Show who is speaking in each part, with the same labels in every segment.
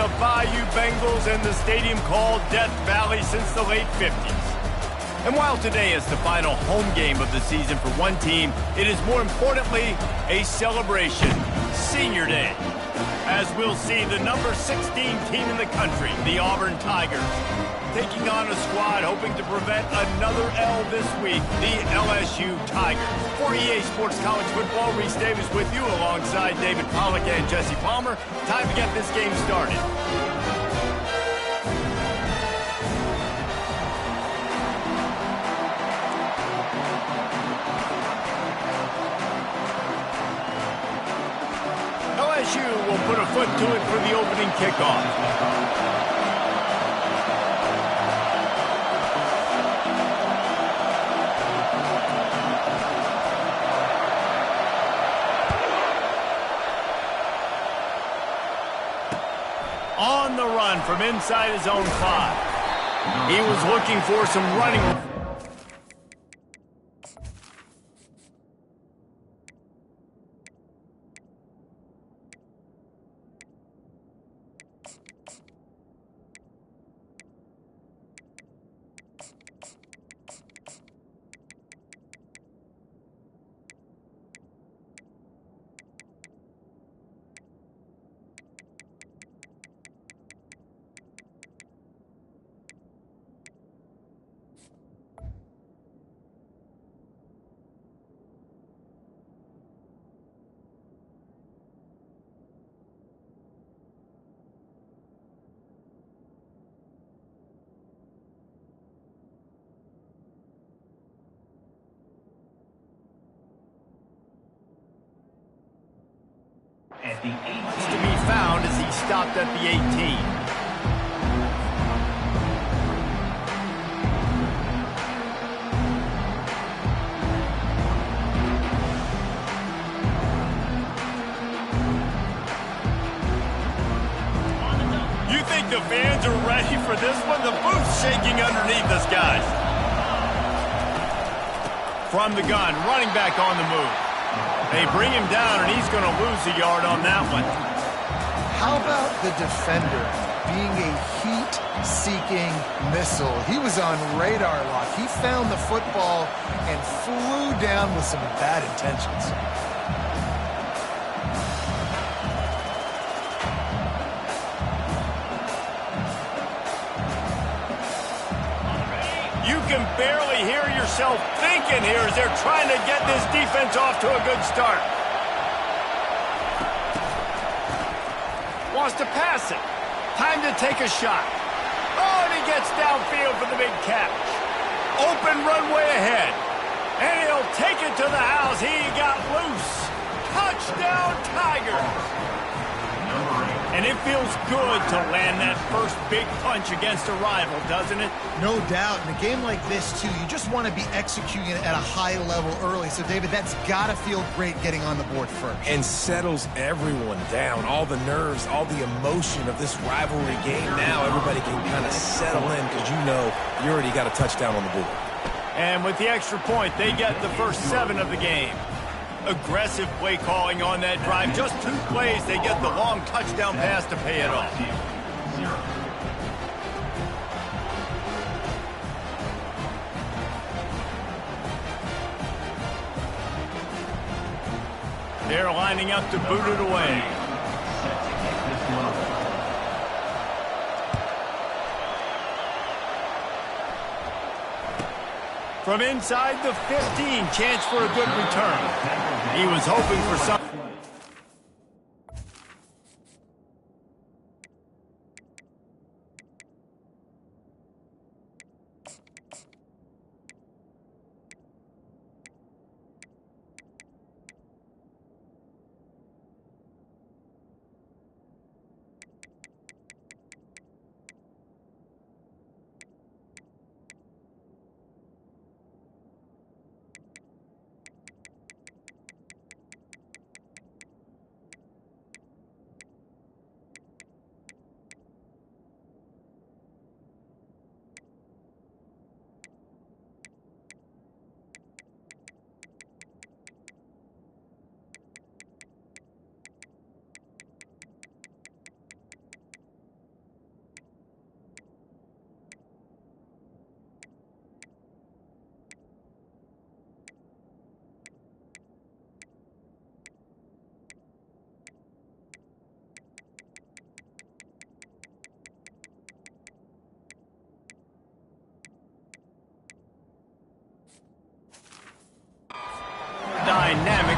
Speaker 1: the Bayou Bengals and the stadium called Death Valley since the late 50s. And while today is the final home game of the season for one team, it is more importantly a celebration, Senior Day. As we'll see the number 16 team in the country, the Auburn Tigers, taking on a squad hoping to prevent another L this week, the LSU Tigers. For EA Sports College Football, Reese Davis with you alongside David Pollack and Jesse Palmer. Time to get this game started. LSU will put a foot to it for the opening kickoff. On the run from inside his own 5. He was looking for some running.
Speaker 2: At the 18.
Speaker 1: To be found as he stopped at the 18. You think the fans are ready for this one? The booth's shaking underneath us, guys. From the gun, running back on the move. They bring him down, and he's going to lose a yard on that one.
Speaker 3: How about the defender being a heat-seeking missile? He was on radar lock. He found the football and flew down with some bad intentions.
Speaker 1: You can barely hear yourself thinking here as they're trying to get this defense off to a good start. Wants to pass it. Time to take a shot. Oh, and he gets downfield for the big catch. Open runway ahead. And he'll take it to the house. He got loose. Touchdown, Tigers. And it feels good to land that first big punch against a rival, doesn't it?
Speaker 3: No doubt. In a game like this, too, you just want to be executing it at a high level early. So, David, that's got to feel great getting on the board first.
Speaker 4: And settles everyone down. All the nerves, all the emotion of this rivalry game. Now everybody can kind of settle in because you know you already got a touchdown on the board.
Speaker 1: And with the extra point, they get the first 7 of the game. Aggressive play calling on that drive. Just 2 plays, they get the long touchdown pass to pay it off. They're lining up to boot it away. From inside the 15, chance for a good return. He was hoping for something.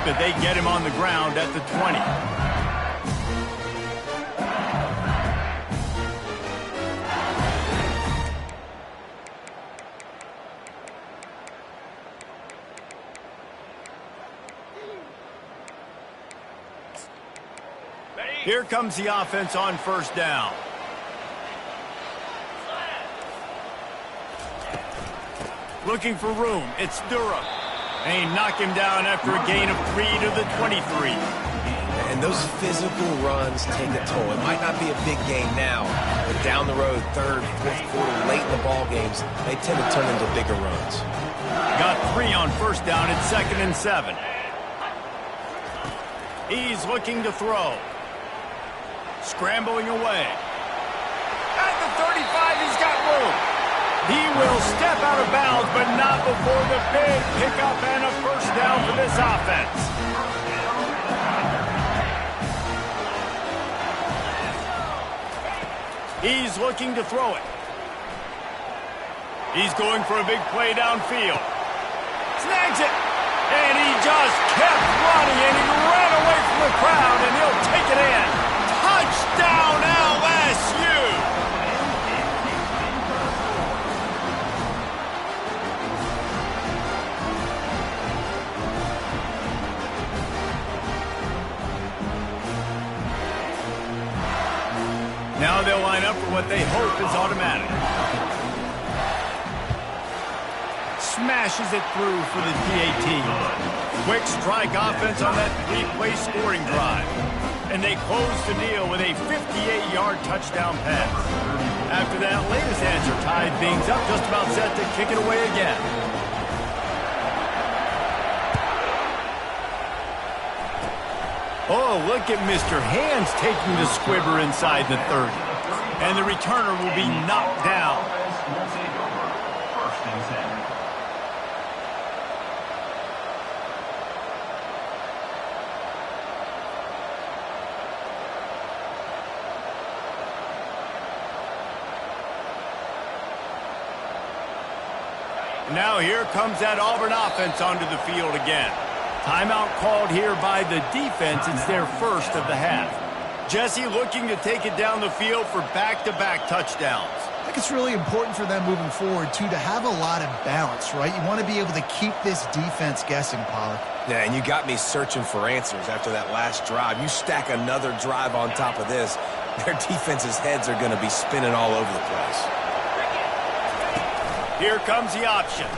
Speaker 1: that they get him on the ground at the 20. Here comes the offense on first down. Looking for room. It's Durham. And he knocked him down after a gain of 3 to the 23.
Speaker 4: And those physical runs take a toll. It might not be a big game now, but down the road, third, fourth quarter, late in the ball games, they tend to turn into bigger runs.
Speaker 1: Got 3 on first down. It's 2nd and 7. He's looking to throw. Scrambling away. At the 35, he's got room. He will step out of bounds, but not before the big pickup and a first down for this offense. He's looking to throw it. He's going for a big play downfield. Snags it. And he just kept running, and he ran away from the crowd, and he'll take it in. Touchdown, LSU! Now they'll line up for what they hope is automatic. Smashes it through for the PAT. Quick strike offense on that 3-play scoring drive. And they close the deal with a 58-yard touchdown pass. After that latest answer tied things up, just about set to kick it away again. Oh, look at Mr. Hands taking the squibber inside the 30. And the returner will be knocked down. Now here comes that Auburn offense onto the field again. Timeout called here by the defense. It's their first of the half. Jesse looking to take it down the field for back-to-back touchdowns.
Speaker 3: I think it's really important for them moving forward, too, to have a lot of balance, right? You want to be able to keep this defense guessing, Pollard.
Speaker 4: Yeah, and you got me searching for answers after that last drive. You stack another drive on top of this, their defense's heads are going to be spinning all over the place.
Speaker 1: Here comes the option.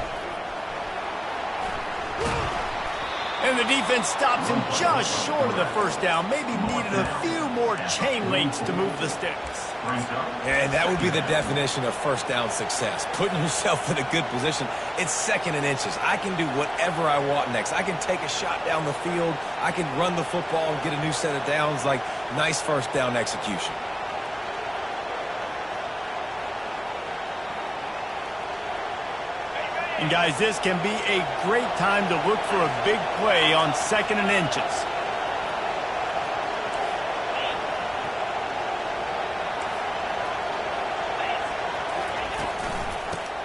Speaker 1: And the defense stops him just short of the first down. Maybe needed a few more chain links to move the sticks.
Speaker 4: And that would be the definition of first down success. Putting yourself in a good position. It's 2nd and inches. I can do whatever I want next. I can take a shot down the field. I can run the football and get a new set of downs. Like, nice first down execution.
Speaker 1: And guys, this can be a great time to look for a big play on 2nd and inches.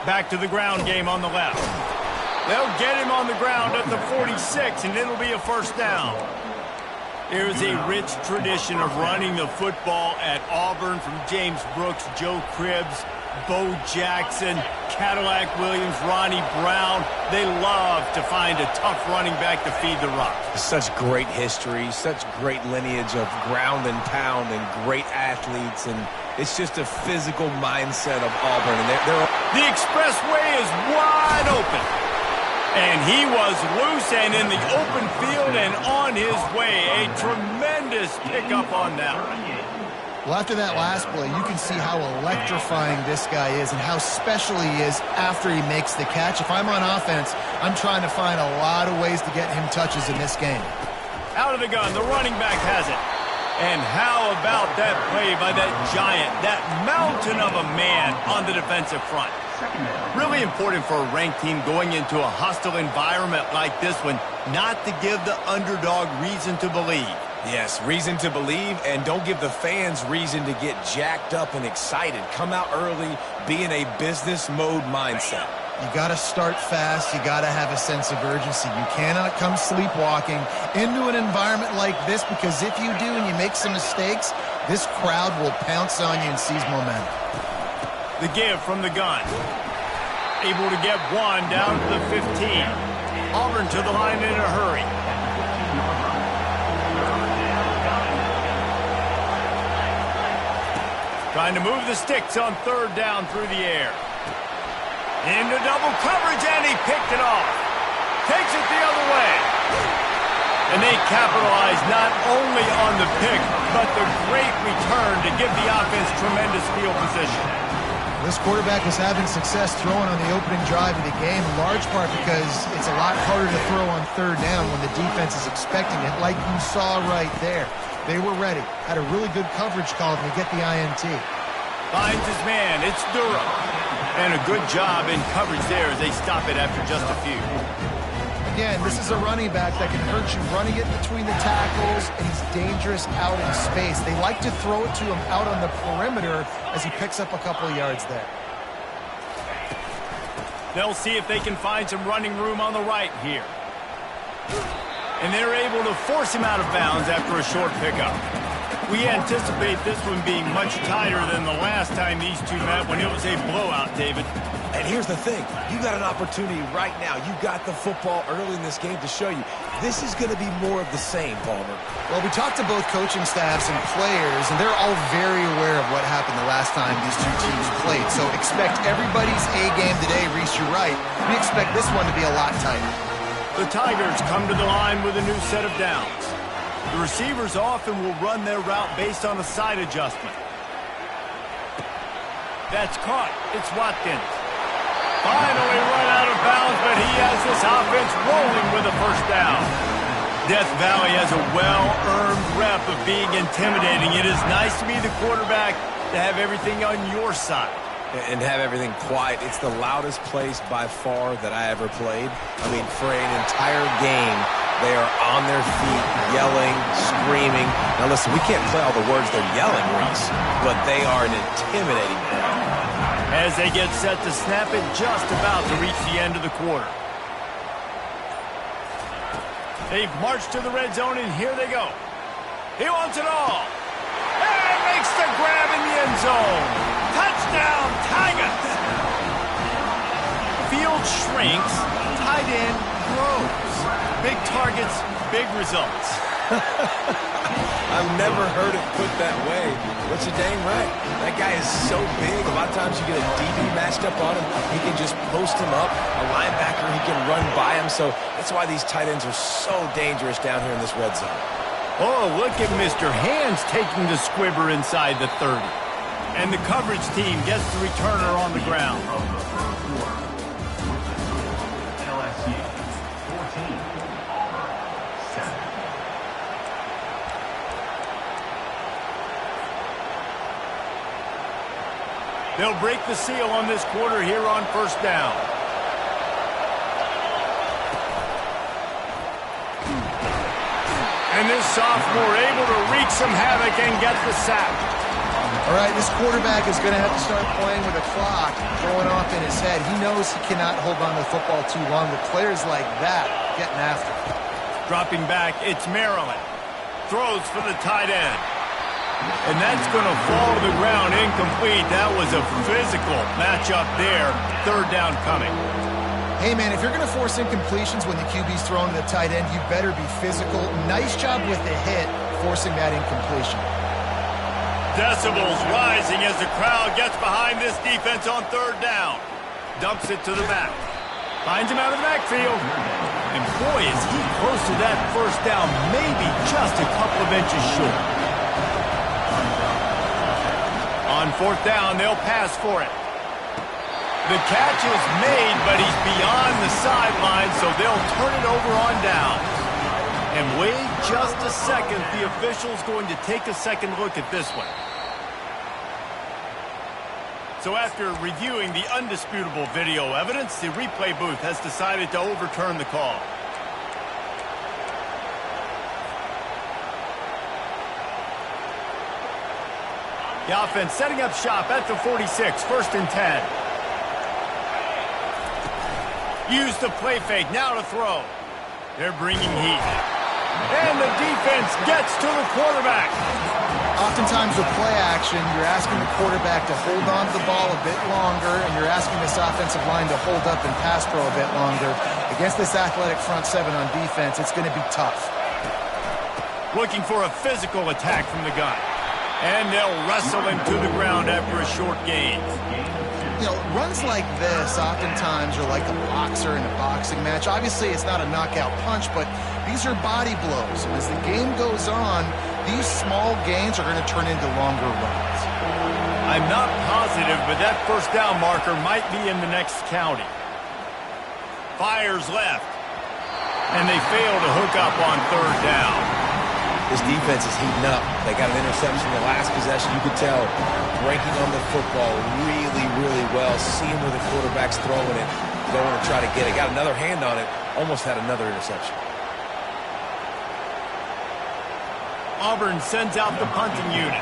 Speaker 1: Back to the ground game on the left. They'll get him on the ground at the 46, and it'll be a first down. There's a rich tradition of running the football at Auburn from James Brooks, Joe Cribbs, Bo Jackson, Cadillac Williams, Ronnie Brown. They love to find a tough running back to feed the rock.
Speaker 4: Such great history, such great lineage of ground and pound and great athletes, and it's just a physical mindset of Auburn. And
Speaker 1: the expressway is wide open. And he was loose and in the open field and on his way. A tremendous pickup on that one.
Speaker 3: Well, after that last play, you can see how electrifying this guy is and how special he is after he makes the catch. If I'm on offense, I'm trying to find a lot of ways to get him touches in this game.
Speaker 1: Out of the gun, the running back has it. And how about that play by that giant, that mountain of a man on the defensive front? Really important for a ranked team going into a hostile environment like this one, not to give the underdog reason to believe.
Speaker 4: Yes, reason to believe, and don't give the fans reason to get jacked up and excited. Come out early, be in a business mode mindset.
Speaker 3: You got to start fast. You got to have a sense of urgency. You cannot come sleepwalking into an environment like this, because if you do and you make some mistakes, this crowd will pounce on you and seize momentum.
Speaker 1: The give from the gun. Able to get one down to the 15. Auburn to the line in a hurry. Trying to move the sticks on third down through the air. Into double coverage, and he picked it off. Takes it the other way. And they capitalize not only on the pick, but the great return to give the offense tremendous field position.
Speaker 3: This quarterback is having success throwing on the opening drive of the game, in large part because it's a lot harder to throw on third down when the defense is expecting it, like you saw right there. They were ready. Had a really good coverage call to get the INT.
Speaker 1: Finds his man. It's Durham. And a good job in coverage there as they stop it after just a few.
Speaker 3: Again, this is a running back that can hurt you running it between the tackles, and he's dangerous out in space. They like to throw it to him out on the perimeter as he picks up a couple of yards there.
Speaker 1: They'll see if they can find some running room on the right here. And they're able to force him out of bounds after a short pickup. We anticipate this one being much tighter than the last time these two met when it was a blowout, David.
Speaker 4: And here's the thing. You got an opportunity right now. You got the football early in this game to show you. This is going to be more of the same, Palmer.
Speaker 3: Well, we talked to both coaching staffs and players, and they're all very aware of what happened the last time these two teams played. So expect everybody's A game today. Reese, you're right. We expect this one to be a lot tighter.
Speaker 1: The Tigers come to the line with a new set of downs. The receivers often will run their route based on a side adjustment. That's caught. It's Watkins. Finally run out of bounds, but he has this offense rolling with a first down. Death Valley has a well-earned rep of being intimidating. It is nice to be the quarterback, to have everything on your side.
Speaker 4: And have everything quiet. It's the loudest place by far that I ever played. I mean, for an entire game, they are on their feet, yelling, screaming. Now listen, we can't play all the words they're yelling, Reese, but they are an intimidating crowd.
Speaker 1: As they get set to snap it, just about to reach the end of the quarter. They've marched to the red zone, and here they go. He wants it all. And makes the grab in the end zone. Touchdown, Tigers! Field shrinks, tight end grows. Big targets, big results.
Speaker 4: I've never heard it put that way, but you're dang right. That guy is so big. A lot of times you get a DB matched up on him. He can just post him up. A linebacker, he can run by him. So that's why these tight ends are so dangerous down here in this red zone.
Speaker 1: Oh, look at Mr. Hands taking the squibber inside the 30. And the coverage team gets the returner on the ground.
Speaker 2: LSU 14, Auburn 7.
Speaker 1: They'll break the seal on this quarter here on first down. And this sophomore able to wreak some havoc and get the sack.
Speaker 3: All right, this quarterback is going to have to start playing with a clock going off in his head. He knows he cannot hold on to the football too long. With players like that getting after him.
Speaker 1: Dropping back, it's Maryland. Throws for the tight end. And that's going to fall to the ground incomplete. That was a physical matchup there. Third down coming.
Speaker 3: Hey, man, if you're going to force incompletions when the QB's throwing to the tight end, you better be physical. Nice job with the hit, forcing that incompletion.
Speaker 1: Decibels rising as the crowd gets behind this defense on third down. Dumps it to the back. Finds him out of the backfield. And boy, is he close to that first down, maybe just a couple of inches short. On fourth down, they'll pass for it. The catch is made, but he's beyond the sideline, so they'll turn it over on down. And wait just a second, the official's going to take a second look at this one. So after reviewing the undisputable video evidence, the replay booth has decided to overturn the call. The offense setting up shop at the 46, 1st and 10. Use the play fake, now to throw. They're bringing heat. And the defense gets to the quarterback.
Speaker 3: Oftentimes with play action, you're asking the quarterback to hold on to the ball a bit longer, and you're asking this offensive line to hold up and pass pro a bit longer. Against this athletic front seven on defense, it's going to be tough.
Speaker 1: Looking for a physical attack from the gun. And they'll wrestle him to the ground after a short gain.
Speaker 3: You know, runs like this oftentimes are like a boxer in a boxing match. Obviously, it's not a knockout punch, but these are body blows. And as the game goes on, these small gains are going to turn into longer runs.
Speaker 1: I'm not positive, but that first down marker might be in the next county. Fires left. And they fail to hook up on third down.
Speaker 4: This defense is heating up. They got an interception in the last possession. You could tell breaking on the football really, really well. Seeing where the quarterback's throwing it. Going to try to get it. Got another hand on it. Almost had another interception.
Speaker 1: Auburn sends out the punting unit.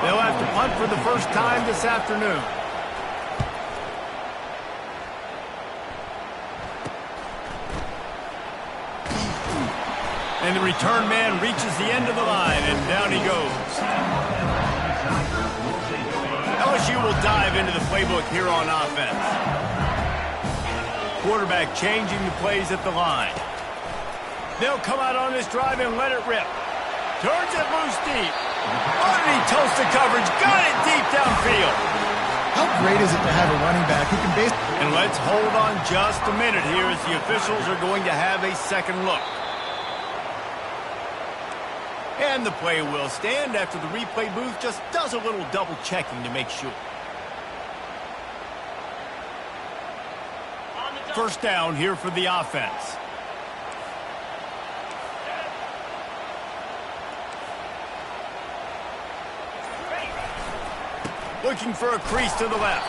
Speaker 1: They'll have to punt for the first time this afternoon. And the return man reaches the end of the line, and down he goes. LSU will dive into the playbook here on offense. Quarterback changing the plays at the line. They'll come out on this drive and let it rip. Turns it loose deep. Underneath toasted coverage. Got it deep downfield.
Speaker 3: How great is it to have a running back who can base...
Speaker 1: And let's hold on just a minute here as the officials are going to have a second look. And the play will stand after the replay booth just does a little double checking to make sure. First down here for the offense. Looking for a crease to the left.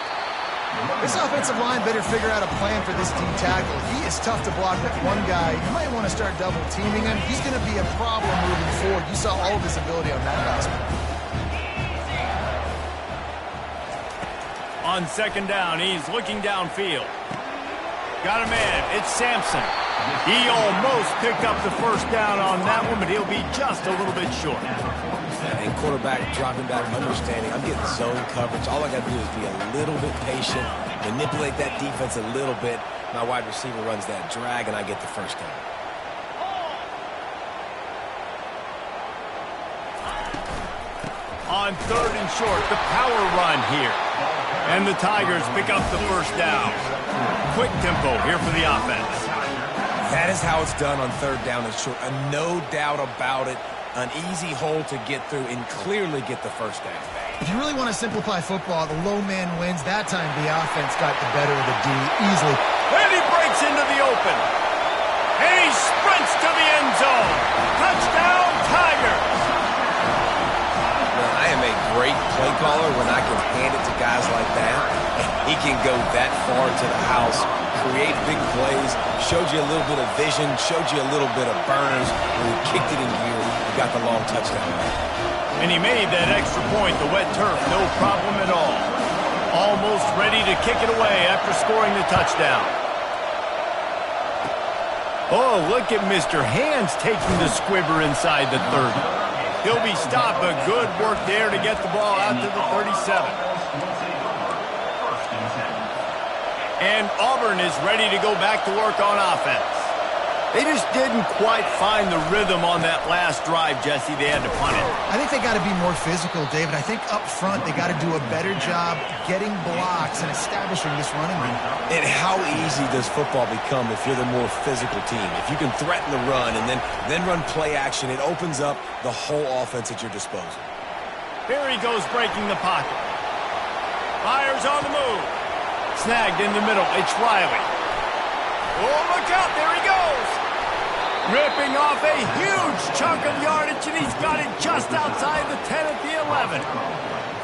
Speaker 3: This offensive line better figure out a plan for this D tackle. He is tough to block with one guy. You might want to start double teaming him. He's going to be a problem moving forward. You saw all of his ability on that last one.
Speaker 1: On second down, he's looking downfield. Got a man. It's Sampson. He almost picked up the first down on that one, but he'll be just a little bit short.
Speaker 4: And quarterback dropping back, understanding. I'm getting zone coverage. All I got to do is be a little bit patient, manipulate that defense a little bit. My wide receiver runs that drag, and I get the first down.
Speaker 1: On third and short, the power run here. And the Tigers pick up the first down. Quick tempo here for the offense.
Speaker 4: That is how it's done on third down and short. No doubt about it. An easy hole to get through and clearly get the first down.
Speaker 3: If you really want to simplify football, the low man wins. That time the offense got the better of the D easily.
Speaker 1: And he breaks into the open. And he sprints to the end zone. Touchdown, Tigers.
Speaker 4: Well, I am a great play caller when I can hand it to guys like that. He can go that far to the house, create big plays, showed you a little bit of vision, showed you a little bit of burners, when he kicked it in gear, he got the long touchdown.
Speaker 1: And he made that extra point, the wet turf, no problem at all. Almost ready to kick it away after scoring the touchdown. Oh, look at Mr. Hands taking the squibber inside the 30. He'll be stopped, but good work there to get the ball out to the 37. And Auburn is ready to go back to work on offense. They just didn't quite find the rhythm on that last drive, Jesse. They had to punt it.
Speaker 3: I think they got to be more physical, David. I think up front they got to do a better job getting blocks and establishing this running game.
Speaker 4: And how easy does football become if you're the more physical team? If you can threaten the run and then run play action, it opens up the whole offense at your disposal.
Speaker 1: Here he goes breaking the pocket. Fires on the move. Snagged in the middle. It's Riley. Oh, look out. There he goes. Ripping off a huge chunk of yardage, and he's got it just outside the 10 at the 11.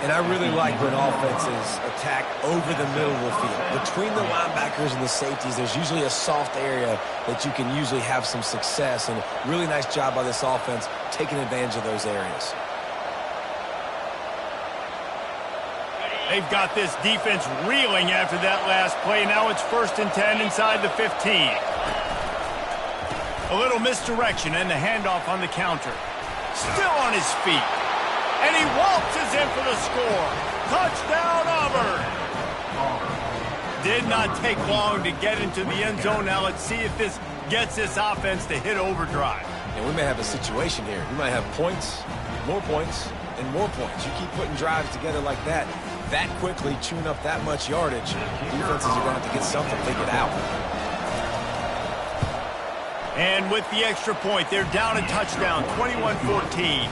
Speaker 4: And I really like when offenses attack over the middle of the field. Between the linebackers and the safeties, there's usually a soft area that you can usually have some success. And really nice job by this offense taking advantage of those areas.
Speaker 1: They've got this defense reeling after that last play. Now it's 1st and 10 inside the 15. A little misdirection and the handoff on the counter. Still on his feet. And he waltzes in for the score. Touchdown, Auburn. Did not take long to get into the end zone. Now let's see if this gets this offense to hit overdrive.
Speaker 4: And we may have a situation here. We might have points, more points, and more points. You keep putting drives together like that quickly, chewing up that much yardage, defenses are going to have to get something figured out.
Speaker 1: And with the extra point, they're down a touchdown, 21-14.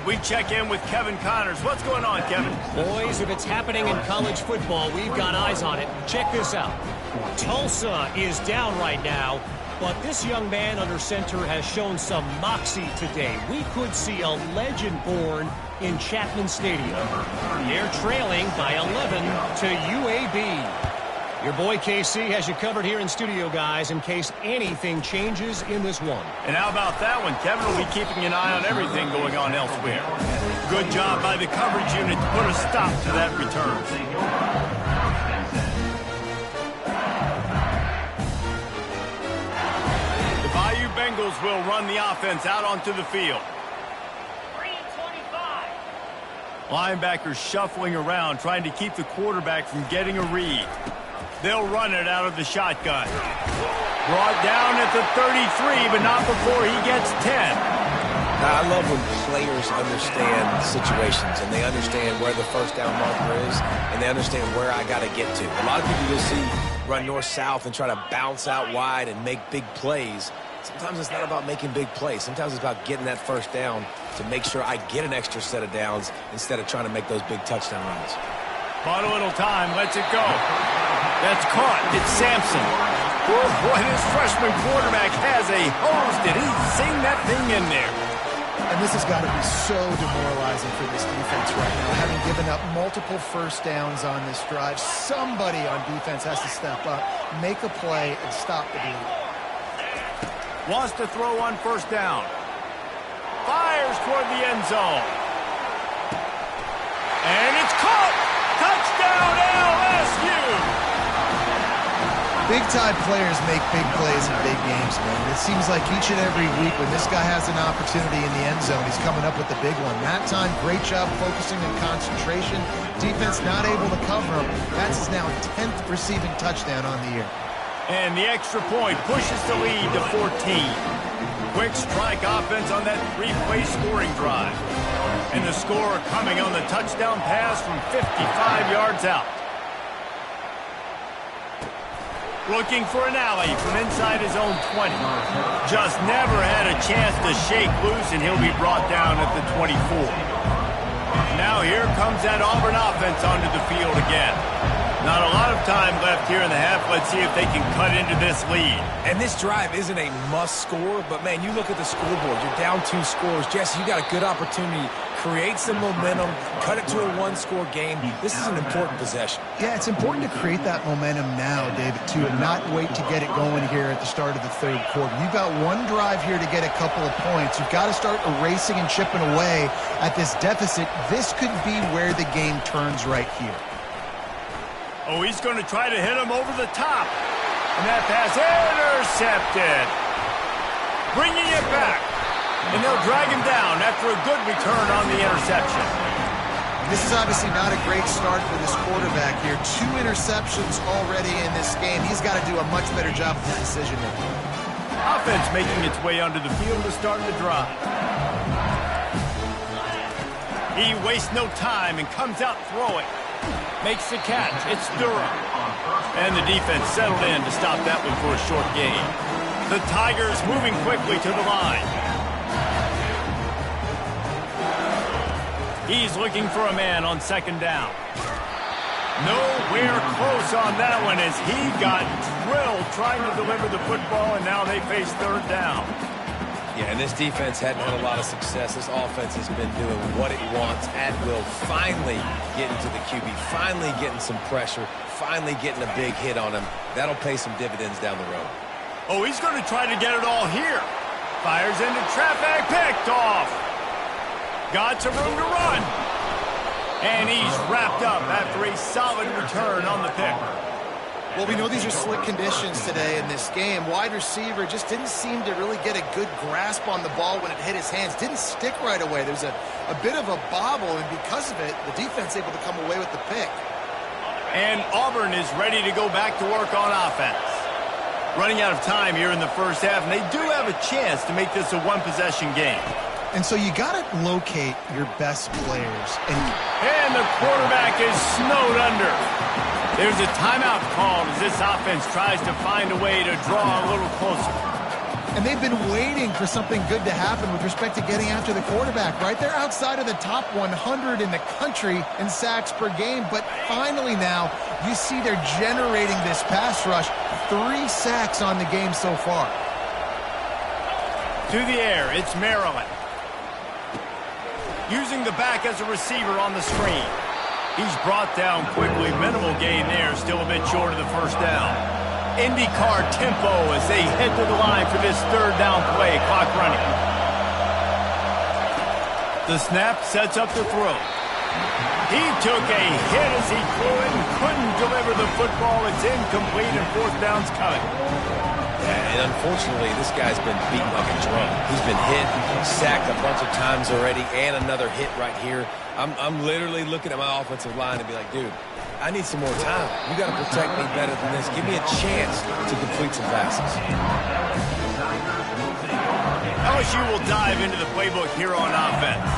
Speaker 1: We check in with Kevin Connors. What's going on, Kevin?
Speaker 5: Boys, if it's happening in college football, we've got eyes on it. Check this out. Tulsa is down right now, but this young man under center has shown some moxie today. We could see a legend born in Chapman Stadium. They're trailing by 11 to UAB. Your boy KC has you covered here in studio, guys, in case anything changes in this one.
Speaker 1: And how about that one? Kevin will be keeping an eye on everything going on elsewhere. Good job by the coverage unit to put a stop to that return. The Bayou Bengals will run the offense out onto the field.
Speaker 5: 3:25.
Speaker 1: Linebackers shuffling around, trying to keep the quarterback from getting a read. They'll run it out of the shotgun. Brought down at the 33, but not before he gets 10.
Speaker 4: Now, I love when players understand situations and they understand where the first down marker is and they understand where I got to get to. A lot of people you'll see run north-south and try to bounce out wide and make big plays. Sometimes it's not about making big plays. Sometimes it's about getting that first down to make sure I get an extra set of downs instead of trying to make those big touchdown runs.
Speaker 1: Bought a little time, lets it go. That's caught. It's Sampson. Oh, boy, this freshman quarterback has a hose. Did he sing that thing in there?
Speaker 3: And this has got to be so demoralizing for this defense right now. Having given up multiple first downs on this drive, somebody on defense has to step up, make a play, and stop the bleed.
Speaker 1: Wants to throw on first down. Fires toward the end zone. And it's caught. Touchdown, LSU.
Speaker 3: Big-time players make big plays in big games, man. It seems like each and every week when this guy has an opportunity in the end zone, he's coming up with the big one. That time, great job focusing and concentration. Defense not able to cover him. That's his now 10th receiving touchdown on the year.
Speaker 1: And the extra point pushes the lead to 14. Quick strike offense on that three-play scoring drive. And the score coming on the touchdown pass from 55 yards out. Looking for an alley from inside his own 20. Just never had a chance to shake loose, and he'll be brought down at the 24. Now here comes that Auburn offense onto the field again. Not a lot of time left here in the half. Let's see if they can cut into this lead.
Speaker 4: And this drive isn't a must score, but, man, you look at the scoreboard. You're down 2 scores. Jesse, you got a good opportunity. Create some momentum. Cut it to a one-score game. This is an important possession.
Speaker 3: Yeah, it's important to create that momentum now, David, too, and not wait to get it going here at the start of the third quarter. You've got one drive here to get a couple of points. You've got to start erasing and chipping away at this deficit. This could be where the game turns right here.
Speaker 1: Oh, he's going to try to hit him over the top. And that pass intercepted. Bringing it back. And they'll drag him down after a good return on the interception.
Speaker 3: This is obviously not a great start for this quarterback here. 2 interceptions already in this game. He's got to do a much better job of his decision-making.
Speaker 1: Offense making its way onto the field to start the drive. He wastes no time and comes out throwing. Makes the catch. It's Durham. And the defense settled in to stop that one for a short gain. The Tigers moving quickly to the line. He's looking for a man on second down. Nowhere close on that one as he got drilled trying to deliver the football, and now they face third down.
Speaker 4: Yeah, and this defense hadn't had a lot of success. This offense has been doing what it wants at will. Finally getting to the QB, finally getting some pressure, finally getting a big hit on him. That'll pay some dividends down the road.
Speaker 1: Oh, he's going to try to get it all here. Fires into traffic, picked off. Got some room to run. And he's wrapped up after a solid return on the pick.
Speaker 3: Well, we know these are slick conditions today in this game. Wide receiver just didn't seem to really get a good grasp on the ball when it hit his hands. Didn't stick right away. There's a bit of a bobble, and because of it, the defense able to come away with the pick.
Speaker 1: And Auburn is ready to go back to work on offense. Running out of time here in the first half, and they do have a chance to make this a one-possession game.
Speaker 3: And so you got to locate your best players.
Speaker 1: And the quarterback is snowed under. There's a timeout called as this offense tries to find a way to draw a little closer.
Speaker 3: And they've been waiting for something good to happen with respect to getting after the quarterback, right? They're outside of the top 100 in the country in sacks per game, but finally now you see they're generating this pass rush. 3 sacks on the game so far.
Speaker 1: To the air, it's Maryland. Using the back as a receiver on the screen. He's brought down quickly. Minimal gain there, still a bit short of the first down. IndyCar tempo as they head to the line for this third down play. Clock running. The snap sets up the throw. He took a hit as he threw it and couldn't deliver the football. It's incomplete and fourth down's coming.
Speaker 4: And unfortunately, this guy's been beaten like a drum. He's been hit, sacked a bunch of times already, and another hit right here. I'm literally looking at my offensive line and be like, dude, I need some more time. You got to protect me better than this. Give me a chance to complete some passes.
Speaker 1: LSU will dive into the playbook here on offense.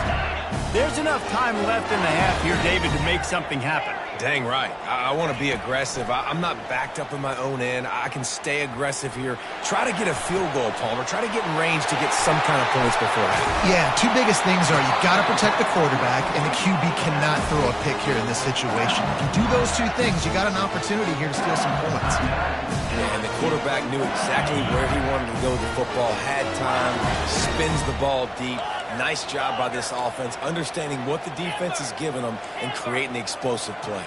Speaker 1: There's enough time left in the half here, David, to make something happen.
Speaker 4: Dang right. I want to be aggressive. I'm not backed up in my own end. I can stay aggressive here. Try to get a field goal, Palmer. Try to get in range to get some kind of points before half.
Speaker 3: Yeah, 2 biggest things are you got to protect the quarterback, and the QB cannot throw a pick here in this situation. If you do those 2 things, you got an opportunity here to steal some points.
Speaker 4: Yeah, and the quarterback knew exactly where he wanted to go with the football, had time, spins the ball deep. Nice job by this offense, understanding what the defense is giving them and creating the explosive play.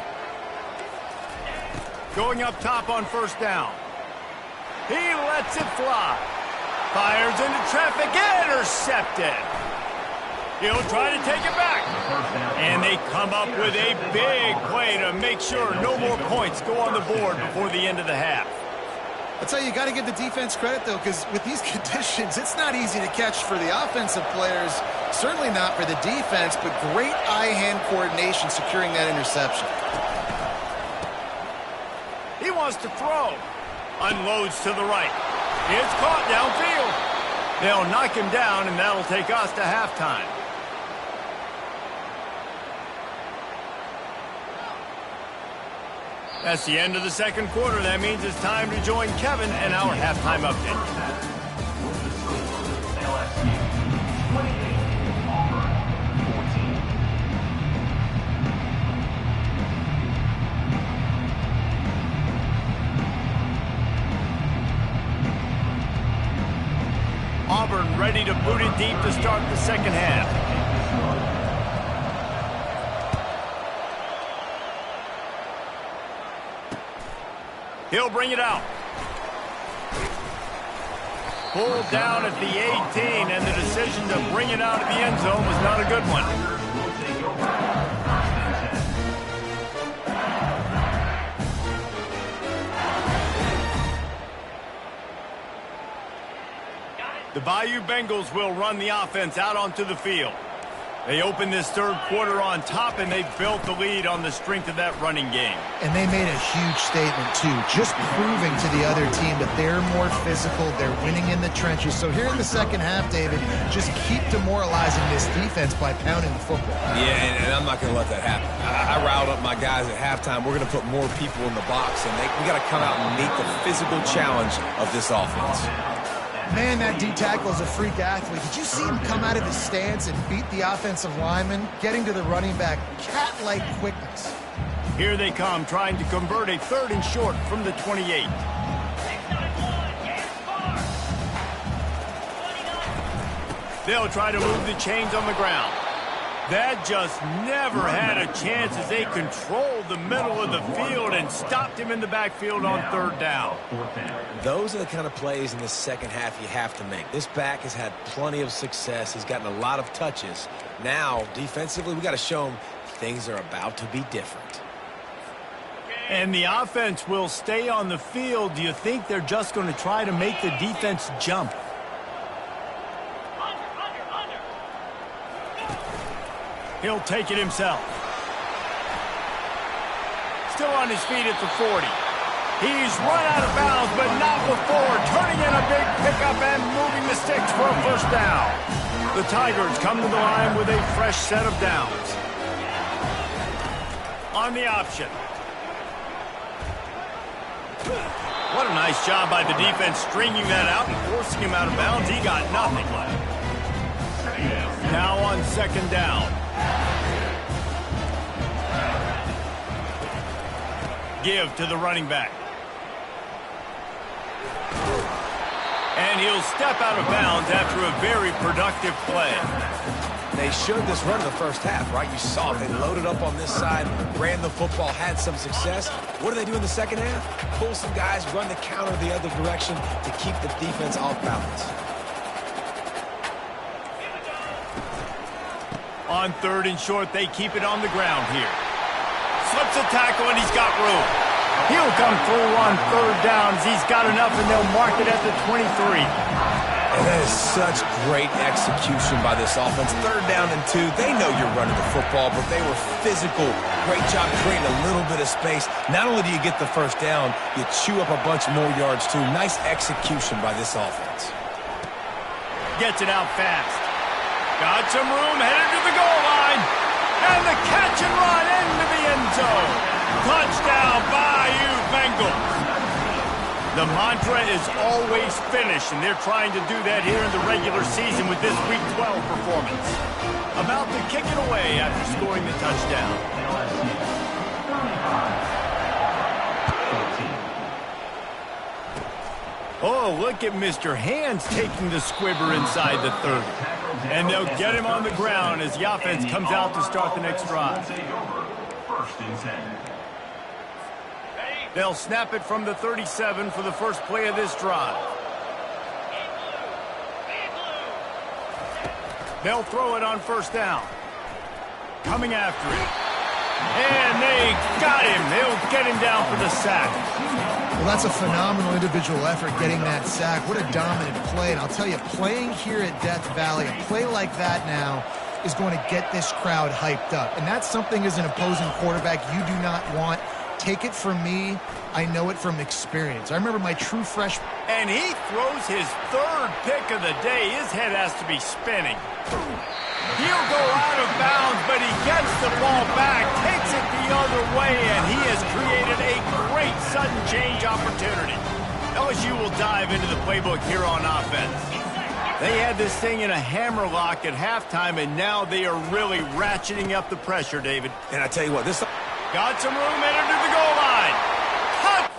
Speaker 1: Going up top on first down. He lets it fly. Fires into traffic. Intercepted. He'll try to take it back. And they come up with a big play to make sure no more points go on the board before the end of the half.
Speaker 3: I'll tell you, got to give the defense credit, though, because with these conditions, it's not easy to catch for the offensive players, certainly not for the defense, but great eye-hand coordination securing that interception.
Speaker 1: He wants to throw. Unloads to the right. It's caught downfield. They'll knock him down, and that'll take us to halftime. That's the end of the second quarter. That means it's time to join Kevin and our halftime update.
Speaker 2: LSU 28, Auburn 14.
Speaker 1: Auburn ready to boot it deep to start the second half. He'll bring it out. Pulled down at the 18, and the decision to bring it out of the end zone was not a good one. The Bayou Bengals will run the offense out onto the field. They opened this third quarter on top, and they built the lead on the strength of that running game.
Speaker 3: And they made a huge statement, too, just proving to the other team that they're more physical, they're winning in the trenches. So here in the second half, David, just keep demoralizing this defense by pounding the football.
Speaker 4: Yeah, and I'm not going to let that happen. I riled up my guys at halftime. We're going to put more people in the box, and we got to come out and meet the physical challenge of this offense.
Speaker 3: Man, that D-tackle is a freak athlete. Did you see him come out of his stance and beat the offensive lineman, getting to the running back? Cat-like quickness.
Speaker 1: Here they come, trying to convert a third and short from the 28. They'll try to move the chains on the ground. That just never had a chance as they controlled the middle of the field and stopped him in the backfield on third down.
Speaker 4: Those are the kind of plays in the second half you have to make. This back has had plenty of success. He's gotten a lot of touches. Now, defensively, we got to show him Things are about to be different.
Speaker 1: And the offense will stay on the field. Do you think they're just going to try to make the defense jump? He'll take it himself. Still on his feet at the 40. He's run out of bounds, but not before turning in a big pickup and moving the sticks for a first down. The Tigers come to the line with a fresh set of downs. On the option. What a nice job by the defense stringing that out and forcing him out of bounds. He got nothing left. Now on second down. Give to the running back. And he'll step out of bounds after a very productive play.
Speaker 4: They showed this run in the first half, right? You saw it. They loaded up on this side, ran the football, had some success. What do they do in the second half? Pull some guys, run the counter the other direction to keep the defense off balance.
Speaker 1: On third and short, they keep it on the ground here. Slips a tackle, and he's got room. He'll come through on third downs. He's got enough, and they'll mark it at the 23.
Speaker 4: And that is such great execution by this offense. Third down and 2. They know you're running the football, but they were physical. Great job creating a little bit of space. Not only do you get the first down, you chew up a bunch more yards, too. Nice execution by this offense.
Speaker 1: Gets it out fast. Got some room, headed to the goal line. And the catch and run into the end zone. Touchdown, Bayou Bengals. The mantra is always finish, and they're trying to do that here in the regular season with this Week 12 performance. About to kick it away after scoring the touchdown. Oh, look at Mr. Hands taking the squibber inside the 30. And they'll get him on the ground as the offense comes out to start the next drive.
Speaker 2: First and 10.
Speaker 1: They'll snap it from the 37 for the first play of this drive. They'll throw it on first down. Coming after it. And they got him. They'll get him down for the sack.
Speaker 3: Well, that's a phenomenal individual effort getting that sack. What a dominant play. And I'll tell you, playing here at Death Valley, a play like that now is going to get this crowd hyped up. And that's something as an opposing quarterback you do not want. Take it from me, I know it from experience. I remember my true freshman.
Speaker 1: And he throws his third pick of the day. His head has to be spinning. He'll go out of bounds, but he gets the ball back, takes it the other way, and he has created a great sudden change opportunity. LSU will dive into the playbook here on offense. They had this thing in a hammerlock at halftime, and now they are really ratcheting up the pressure, David.
Speaker 4: And I tell you what, this...
Speaker 1: Got some room headed to the goal line. Cut!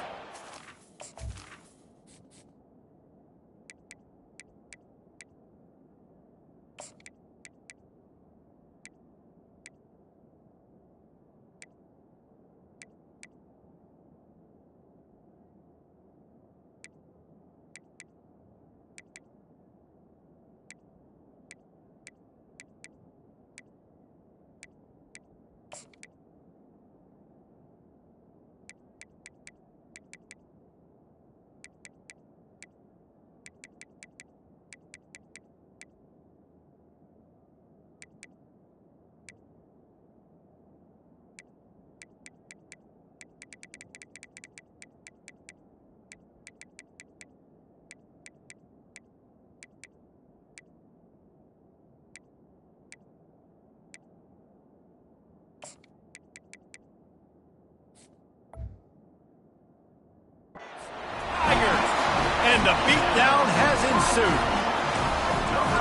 Speaker 1: And the beatdown has ensued.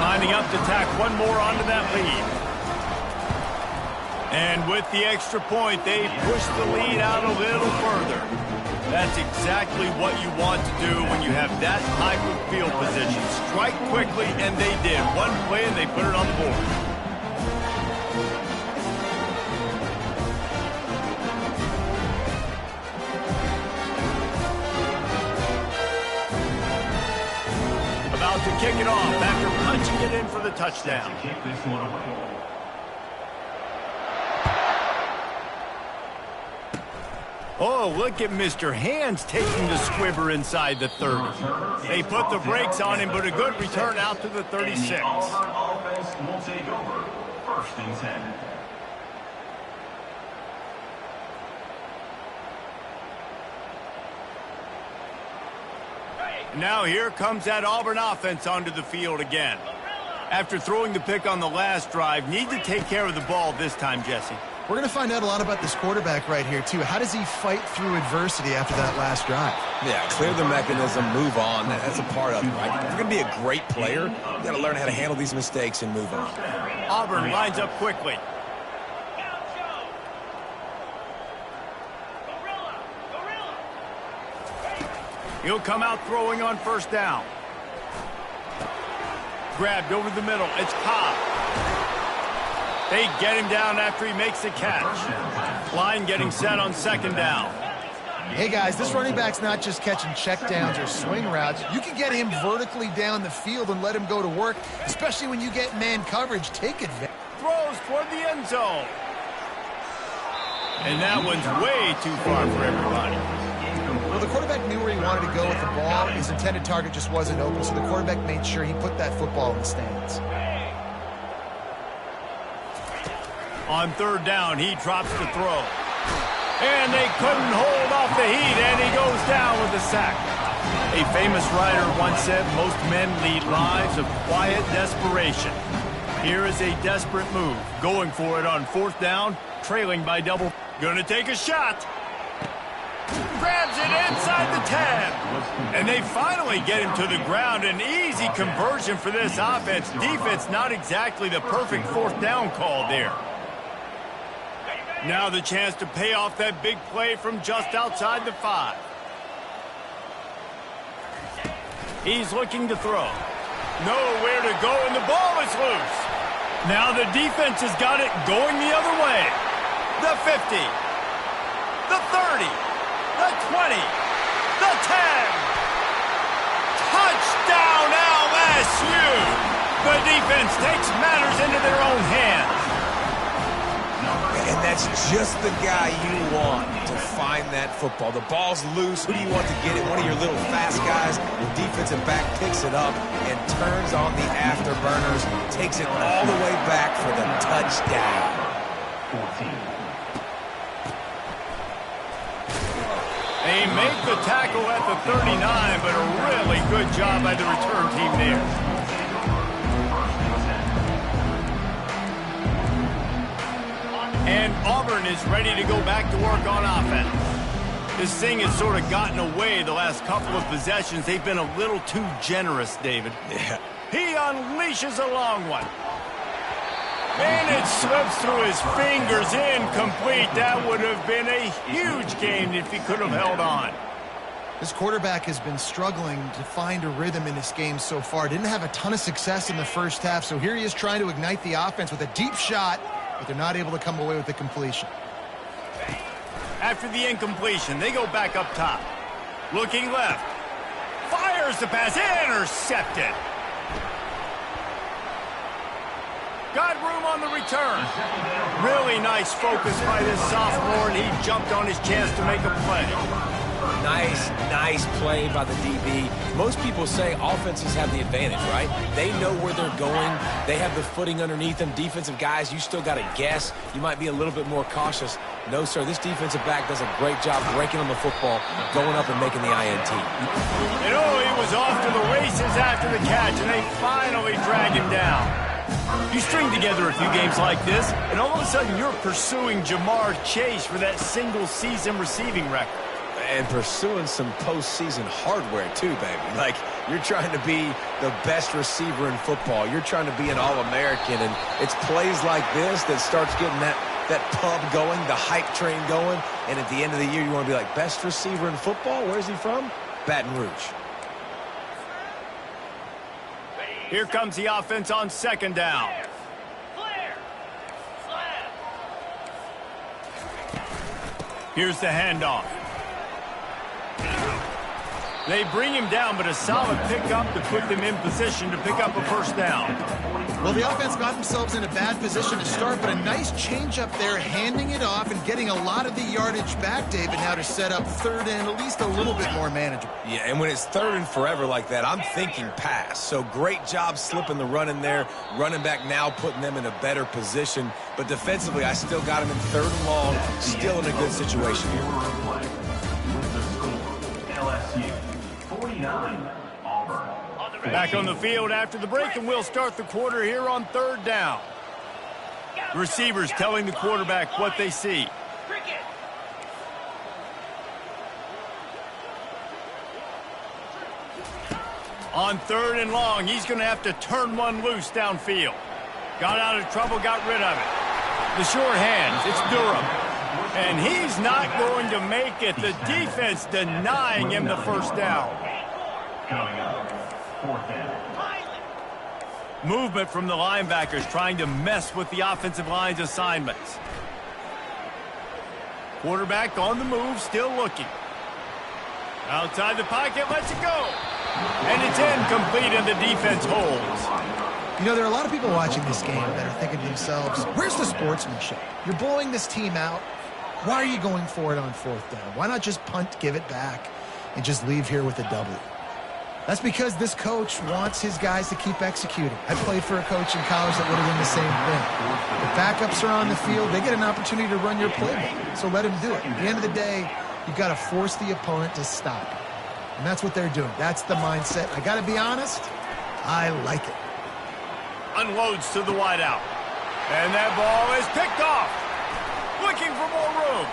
Speaker 1: Lining up to tack one more onto that lead. And with the extra point, they push the lead out a little further. That's exactly what you want to do when you have that type of field position. Strike quickly, and they did. One play, and they put it on the board. To kick it off after punching it in for the touchdown. Oh, look at Mr. Hands taking the squibber inside the 30. They put the brakes on him, but a good return out to the 36.
Speaker 2: And the Auburn offense will take over. 1st and 10.
Speaker 1: Now here comes that Auburn offense onto the field again. After throwing the pick on the last drive, need to take care of the ball this time, Jesse.
Speaker 3: We're going to find out a lot about this quarterback right here, too. How does he fight through adversity after that last drive?
Speaker 4: Yeah, clear the mechanism, move on. That's a part of it, right? If you're going to be a great player, you got to learn how to handle these mistakes and move on.
Speaker 1: Auburn lines up quickly. He'll come out throwing on 1st down. Grabbed over the middle. It's Cobb. They get him down after he makes the catch. Line getting set on 2nd down.
Speaker 3: Hey, guys, this running back's not just catching checkdowns or swing routes. You can get him vertically down the field and let him go to work, especially when you get man coverage. Take advantage.
Speaker 1: Throws toward the end zone. And that one's way too far for everybody.
Speaker 3: Well, the quarterback knew where he wanted to go with the ball. His intended target just wasn't open, so the quarterback made sure he put that football in the stands.
Speaker 1: On 3rd down, he drops the throw. And they couldn't hold off the heat, and he goes down with a sack. A famous writer once said, most men lead lives of quiet desperation. Here is a desperate move. Going for it on 4th down, trailing by double. Gonna take a shot. Grabs it inside the 10. And they finally get him to the ground. An easy conversion for this offense. Defense not exactly the perfect 4th down call there. Now the chance to pay off that big play from just outside the 5. He's looking to throw. Nowhere to go, and the ball is loose. Now the defense has got it going the other way. The 50. The 30. The 20. The 10. Touchdown LSU! The defense takes matters into their own hands.
Speaker 4: And that's just the guy you want to find that football. The ball's loose. Who do you want to get it? One of your little fast guys. Your defensive back picks it up and turns on the afterburners. Takes it all the way back for the touchdown.
Speaker 2: 14.
Speaker 1: They make the tackle at the 39, but a really good job by the return team there. And Auburn is ready to go back to work on offense. This thing has sort of gotten away the last couple of possessions. They've been a little too generous, David.
Speaker 4: Yeah.
Speaker 1: He unleashes a long one. And it slips through his fingers, incomplete. That would have been a huge gain if he could have held on.
Speaker 3: This quarterback has been struggling to find a rhythm in this game so far. Didn't have a ton of success in the 1st half, so here he is trying to ignite the offense with a deep shot, but they're not able to come away with the completion.
Speaker 1: After the incompletion, they go back up top. Looking left. Fires the pass. Intercepted. Got room on the return. Really nice focus by this sophomore, and he jumped on his chance to make a play.
Speaker 4: Nice play by the DB. Most people say offenses have the advantage, right? They know where they're going. They have the footing underneath them. Defensive guys, you still got to guess. You might be a little bit more cautious. No, sir, this defensive back does a great job breaking on the football, going up and making the INT.
Speaker 1: And he was off to the races after the catch, and they finally drag him down. You string together a few games like this, and all of a sudden you're pursuing Jamar Chase for that single-season receiving record.
Speaker 4: And pursuing some postseason hardware, too, baby. Like, you're trying to be the best receiver in football. You're trying to be an All-American, and it's plays like this that starts getting that pub going, the hype train going, and at the end of the year, you want to be like, best receiver in football? Where's he from? Baton Rouge.
Speaker 1: Here comes the offense on 2nd down. Here's the handoff. They bring him down, but a solid pickup to put them in position to pick up a 1st down.
Speaker 3: Well, the offense got themselves in a bad position to start, but a nice change up there, handing it off and getting a lot of the yardage back, David, now to set up third and at least a little bit more manageable.
Speaker 4: Yeah, and when it's third and forever like that, I'm thinking pass. So great job slipping the run in there. Running back now putting them in a better position. But defensively, I still got him in third and long, still in a good situation here.
Speaker 2: With the score, LSU 49, Auburn.
Speaker 1: Back on the field after the break, and we'll start the quarter here on third down. The receivers telling the quarterback what they see. On third and long, he's going to have to turn one loose downfield. Got out of trouble, got rid of it. The sure hands, it's Durham. And he's not going to make it. The defense denying him the first down.
Speaker 2: Coming up, fourth down.
Speaker 1: Movement from the linebackers trying to mess with the offensive line's assignments. Quarterback on the move, still looking. Outside the pocket, lets it go. And it's incomplete, and the defense holds.
Speaker 3: You know, there are a lot of people watching this game that are thinking to themselves, where's the sportsmanship? You're blowing this team out. Why are you going for it on fourth down? Why not just punt, give it back, and just leave here with a W? That's because this coach wants his guys to keep executing. I played for a coach in college that would have done the same thing. The backups are on the field. They get an opportunity to run your playbook, so let them do it. At the end of the day, you've got to force the opponent to stop. And that's what they're doing. That's the mindset. I got to be honest, I like it.
Speaker 1: Unloads to the wideout. And that ball is picked off. Looking for more room.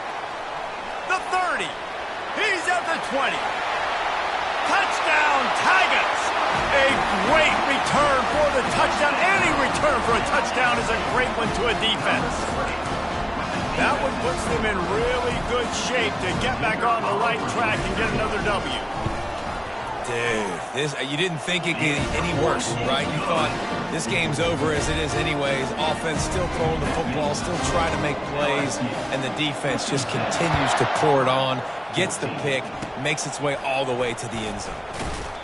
Speaker 1: The 30. He's at the 20. Touchdown, Tigers! A great return for the touchdown. Any return for a touchdown is a great one to a defense. That one puts them in really good shape to get back on the right track and get another W.
Speaker 4: Dude, you didn't think it could get any worse, right? You thought this game's over as it is anyways. Offense still throwing the football, still trying to make plays, and the defense just continues to pour it on, gets the pick, makes its way all the way to the end zone.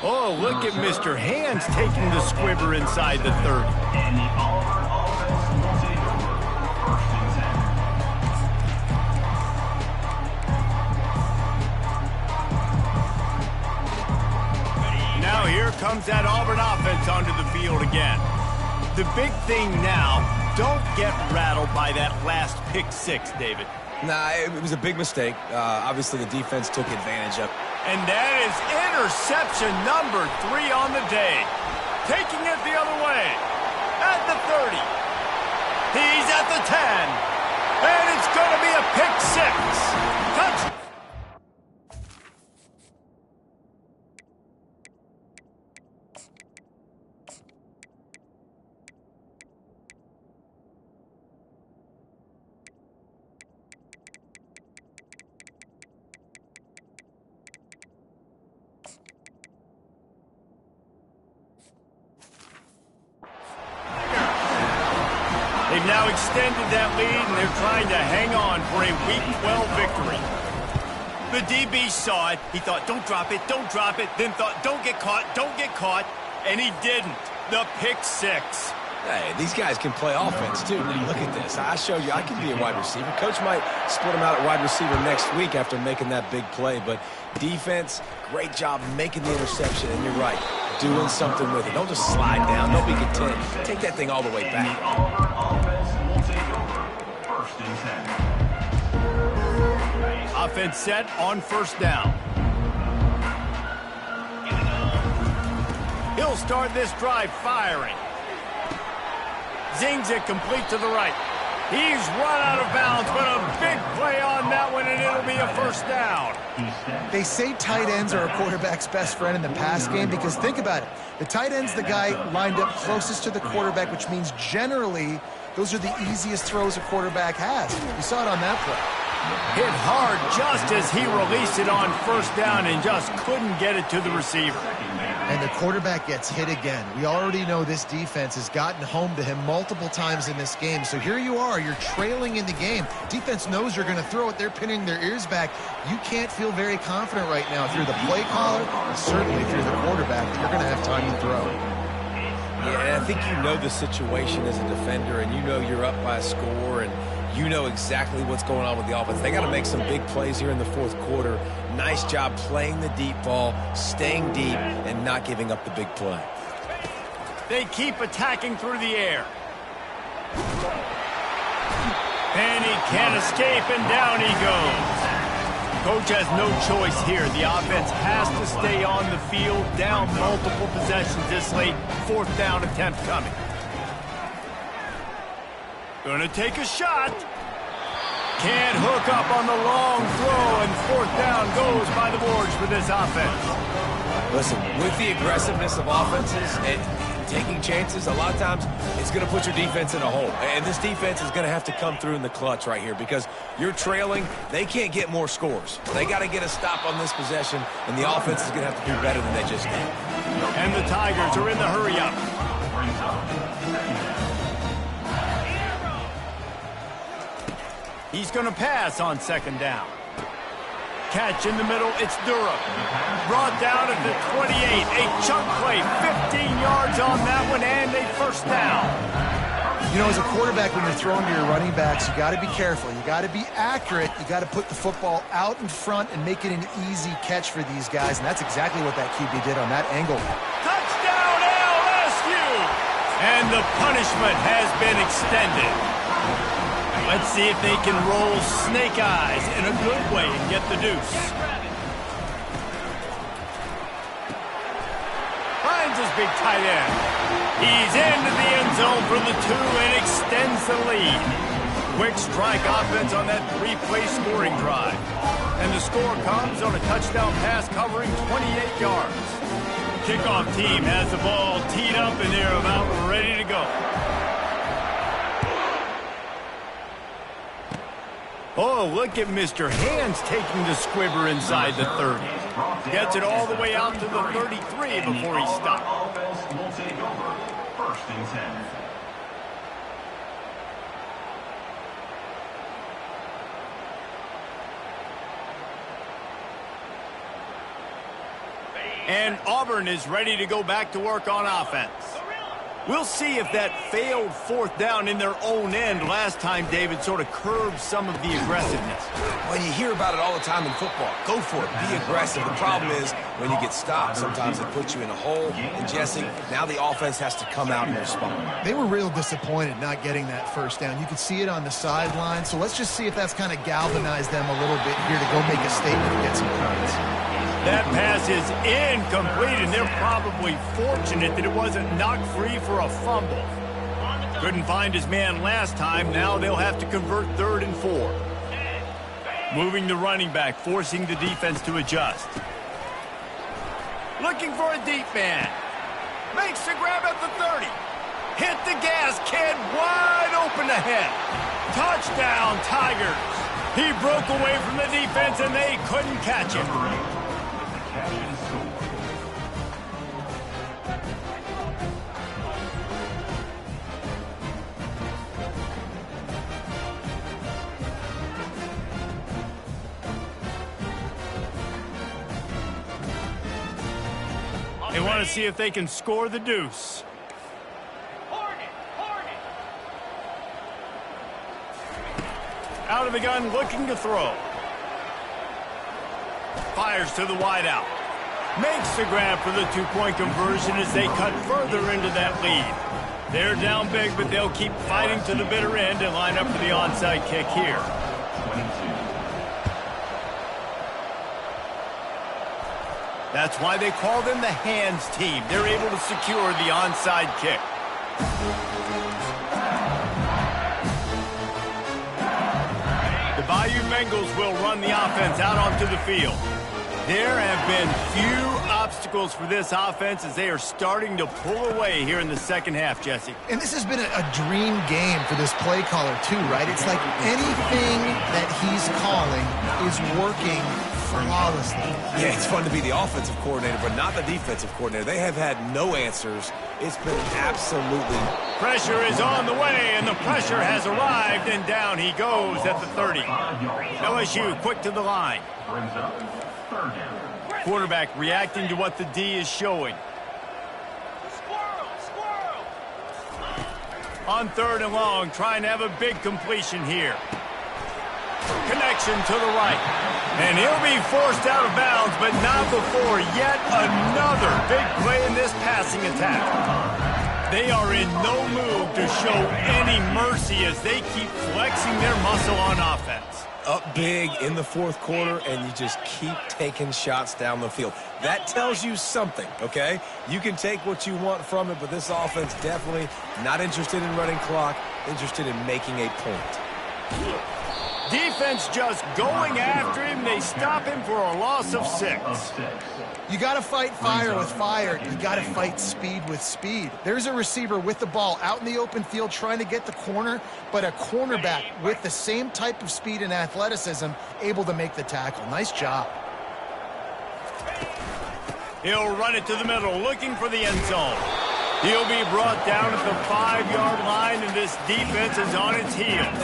Speaker 1: Oh, look at Mr. Hands taking the squibber inside the 30.
Speaker 2: And the Auburn offense will take over first and 10.
Speaker 1: Now here comes that Auburn offense onto the field again. The big thing now, don't get rattled by that last pick six, David.
Speaker 4: Nah, it was a big mistake. Obviously, the defense took advantage of it.
Speaker 1: And that is interception number 3 on the day. Taking it the other way. At the 30. He's at the 10. And it's going to be a pick six. Touchdown. They've now extended that lead, and they're trying to hang on for a Week 12 victory. The DB saw it. He thought, don't drop it, don't drop it. Then thought, don't get caught, and he didn't. The pick six.
Speaker 4: Hey, these guys can play offense, too. Now, look at this. I showed you I can be a wide receiver. Coach might split him out at wide receiver next week after making that big play. But defense, great job making the interception. And you're right, doing something with it. Don't just slide down. Don't be content. Take that thing all the way back.
Speaker 2: The Auburn offense will take over first and 10.
Speaker 1: Offense set on first down. He'll start this drive firing. Zings it complete to the right. He's run out of bounds, but a big play on that one, and it'll be a first down.
Speaker 3: They say tight ends are a quarterback's best friend in the pass game because think about it. The tight end's the guy lined up closest to the quarterback, which means generally those are the easiest throws a quarterback has. You saw it on that play.
Speaker 1: Hit hard just as he released it on first down and just couldn't get it to the receiver.
Speaker 3: And the quarterback gets hit again. We already know this defense has gotten home to him multiple times in this game. So here you are, you're trailing in the game. Defense knows you're going to throw it. They're pinning their ears back. You can't feel very confident right now if you're the play caller, and certainly if you're the quarterback, you're going to have time to throw.
Speaker 4: Yeah, I think you know the situation as a defender, and you know you're up by a score, and you know exactly what's going on with the offense. They got to make some big plays here in the fourth quarter. Nice job playing the deep ball, staying deep, and not giving up the big play.
Speaker 1: They keep attacking through the air. And he can't escape, and down he goes. Coach has no choice here. The offense has to stay on the field, down multiple possessions this late. Fourth down attempt coming. Gonna take a shot. Can't hook up on the long throw, and fourth down goes by the boards for this offense.
Speaker 4: Listen, with the aggressiveness of offenses and taking chances, a lot of times it's going to put your defense in a hole. And this defense is going to have to come through in the clutch right here because you're trailing. They can't get more scores. They got to get a stop on this possession, and the offense is going to have to do better than they just did.
Speaker 1: And the Tigers are in the hurry-up. He's going to pass on second down. Catch in the middle, it's Durham. Brought down at the 28, a chunk play, 15 yards on that one, and a first down.
Speaker 3: You know, as a quarterback, when you're throwing to your running backs, you got to be careful. You got to be accurate. You got to put the football out in front and make it an easy catch for these guys, and that's exactly what that QB did on that angle.
Speaker 1: Touchdown, LSU! And the punishment has been extended. Let's see if they can roll snake eyes in a good way and get the deuce. Finds his big tight end. He's into the end zone for the 2 and extends the lead. Quick strike offense on that 3-play scoring drive. And the score comes on a touchdown pass covering 28 yards. Kickoff team has the ball teed up and they're about ready to go. Oh, look at Mr. Hands taking the squibber inside the 30. Gets it all the way out to the 33 before he stops.
Speaker 2: Offense will take over. First and 10.
Speaker 1: And Auburn is ready to go back to work on offense. We'll see if that failed fourth down in their own end last time, David, sort of curbed some of the aggressiveness.
Speaker 4: Well, you hear about it all the time in football. Go for it. Be aggressive. The problem is when you get stopped, sometimes it puts you in a hole. And, Jesse, now the offense has to come out and respond.
Speaker 3: They were real disappointed not getting that first down. You could see it on the sideline. So let's just see if that's kind of galvanized them a little bit here to go make a statement and get some points.
Speaker 1: That pass is incomplete, and they're probably fortunate that it wasn't knocked free for a fumble. Couldn't find his man last time. Now they'll have to convert 3rd and 4. Moving the running back, forcing the defense to adjust. Looking for a deep man. Makes the grab at the 30. Hit the gas, kid, wide open ahead. Touchdown, Tigers. He broke away from the defense, and they couldn't catch him. They want to see if they can score the deuce. Out of the gun, looking to throw. Fires to the wideout. Makes the grab for the 2-point conversion as they cut further into that lead. They're down big, but they'll keep fighting to the bitter end and line up for the onside kick here.
Speaker 2: 22.
Speaker 1: That's why they call them the hands team. They're able to secure the onside kick. The Bayou Bengals will run the offense out onto the field. There have been few obstacles for this offense as they are starting to pull away here in the second half, Jesse.
Speaker 3: And this has been a dream game for this play caller, too, right? It's like anything that he's calling is working flawlessly.
Speaker 4: Yeah, it's fun to be the offensive coordinator, but not the defensive coordinator. They have had no answers. It's been absolutely...
Speaker 1: Pressure is on the way, and the pressure has arrived, and down he goes at the 30. LSU quick to the line.
Speaker 2: Brings up 3rd down.
Speaker 1: Quarterback reacting to what the D is showing. On 3rd and long, trying to have a big completion here. Connection to the right. And he'll be forced out of bounds, but not before yet another big play in this passing attack. They are in no mood to show any mercy as they keep flexing their muscle on offense.
Speaker 4: Up big in the 4th quarter, and you just keep taking shots down the field. That tells you something, okay? You can take what you want from it, but this offense definitely not interested in running clock, interested in making a point.
Speaker 1: Defense just going after him. They stop him for a loss of 6.
Speaker 3: You got to fight fire with fire. You got to fight speed with speed. There's a receiver with the ball out in the open field trying to get the corner, but a cornerback with the same type of speed and athleticism able to make the tackle. Nice job.
Speaker 1: He'll run it to the middle, looking for the end zone. He'll be brought down at the 5-yard line, and this defense is on its heels.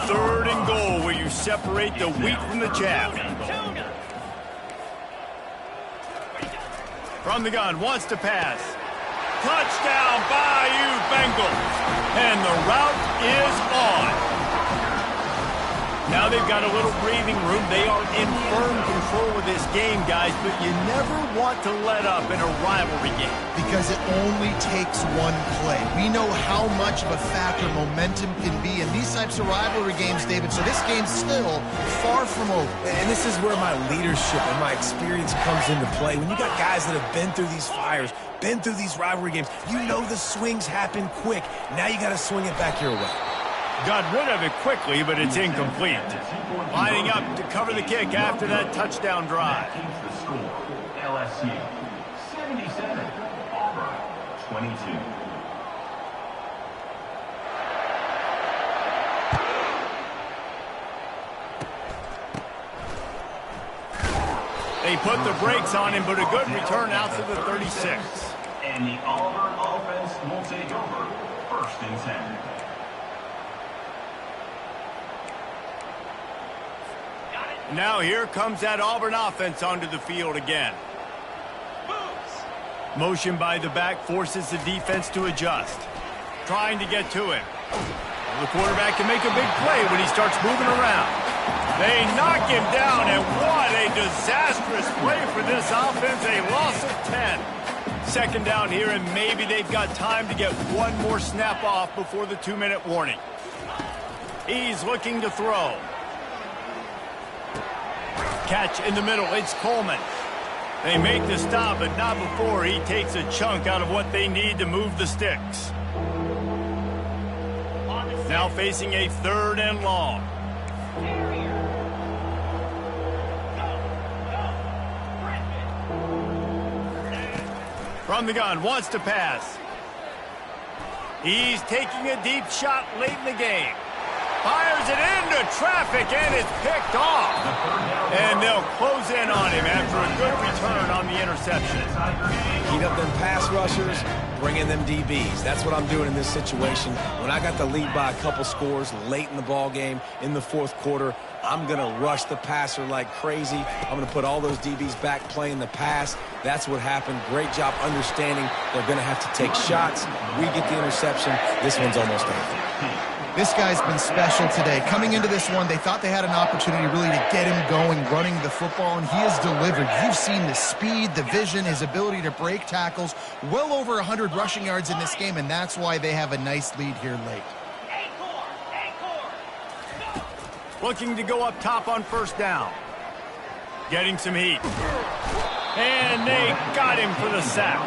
Speaker 1: 3rd and goal, where you separate the wheat from the chaff. From the gun, wants to pass. Touchdown, Bayou Bengals. And the route is on. Now they've got a little breathing room. They are in firm control of this game, guys, but you never want to let up in a rivalry game.
Speaker 3: Because it only takes one play. We know how much of a factor momentum can be in these types of rivalry games, David, so this game's still far from over.
Speaker 4: And this is where my leadership and my experience comes into play. When you got guys that have been through these fires, been through these rivalry games, you know the swings happen quick. Now you got to swing it back your way.
Speaker 1: Got rid of it quickly, but it's incomplete. Lining up to cover the kick after that touchdown drive.
Speaker 2: The score, LSU 77, Auburn 22.
Speaker 1: They put the brakes on him, but a good return out to the 36.
Speaker 2: And the Auburn offense will take over 1st and 10.
Speaker 1: Now here comes that Auburn offense onto the field again. Motion by the back forces the defense to adjust. Trying to get to him. The quarterback can make a big play when he starts moving around. They knock him down, and what a disastrous play for this offense. A loss of 10. 2nd down here, and maybe they've got time to get one more snap off before the 2-minute warning. He's looking to throw. Catch in the middle, it's Coleman. They make the stop, but not before he takes a chunk out of what they need to move the sticks. Now facing a 3rd and long. From the gun, wants to pass. He's taking a deep shot late in the game. Fires it into traffic, and it's picked off. And they'll close in on him after a good return on the interception.
Speaker 4: Heat up them pass rushers, bring in them DBs. That's what I'm doing in this situation. When I got the lead by a couple scores late in the ball game in the 4th quarter, I'm going to rush the passer like crazy. I'm going to put all those DBs back playing the pass. That's what happened. Great job understanding they're going to have to take shots. We get the interception. This one's almost over.
Speaker 3: This guy's been special today. Coming into this one, they thought they had an opportunity really to get him going, running the football, and he has delivered. You've seen the speed, the vision, his ability to break tackles. Well over 100 rushing yards in this game, and that's why they have a nice lead here late.
Speaker 1: Looking to go up top on 1st down. Getting some heat. And they got him for the sack.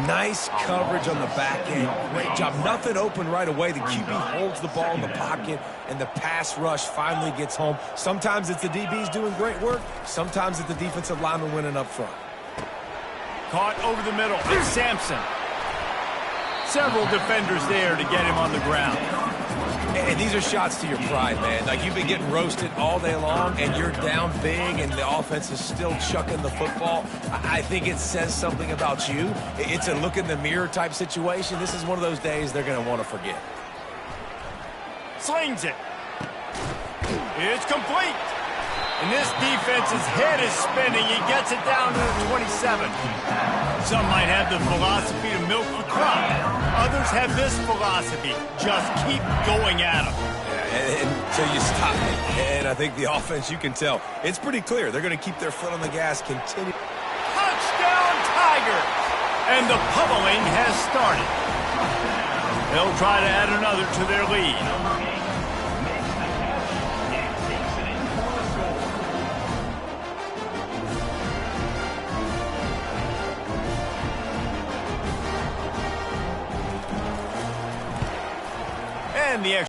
Speaker 4: Nice coverage on the back end. Great job. Nothing open right away. The QB holds the ball in the pocket, and the pass rush finally gets home. Sometimes it's the DBs doing great work. Sometimes it's the defensive lineman winning up front.
Speaker 1: Caught over the middle. It's Sampson. Several defenders there to get him on the ground.
Speaker 4: And these are shots to your pride, man. Like, you've been getting roasted all day long, and you're down big, and the offense is still chucking the football. I think it says something about you. It's a look in the mirror type situation. This is one of those days they're going to want to forget.
Speaker 1: Slings it. It's complete. And this defense's head is spinning. He gets it down to the 27. Some might have the philosophy to milk the clock. Others have this philosophy. Just keep going at them.
Speaker 4: Until you stop me. And I think the offense, you can tell, it's pretty clear. They're going to keep their foot on the gas, continue.
Speaker 1: Touchdown, Tigers! And the pummeling has started. They'll try to add another to their lead. And the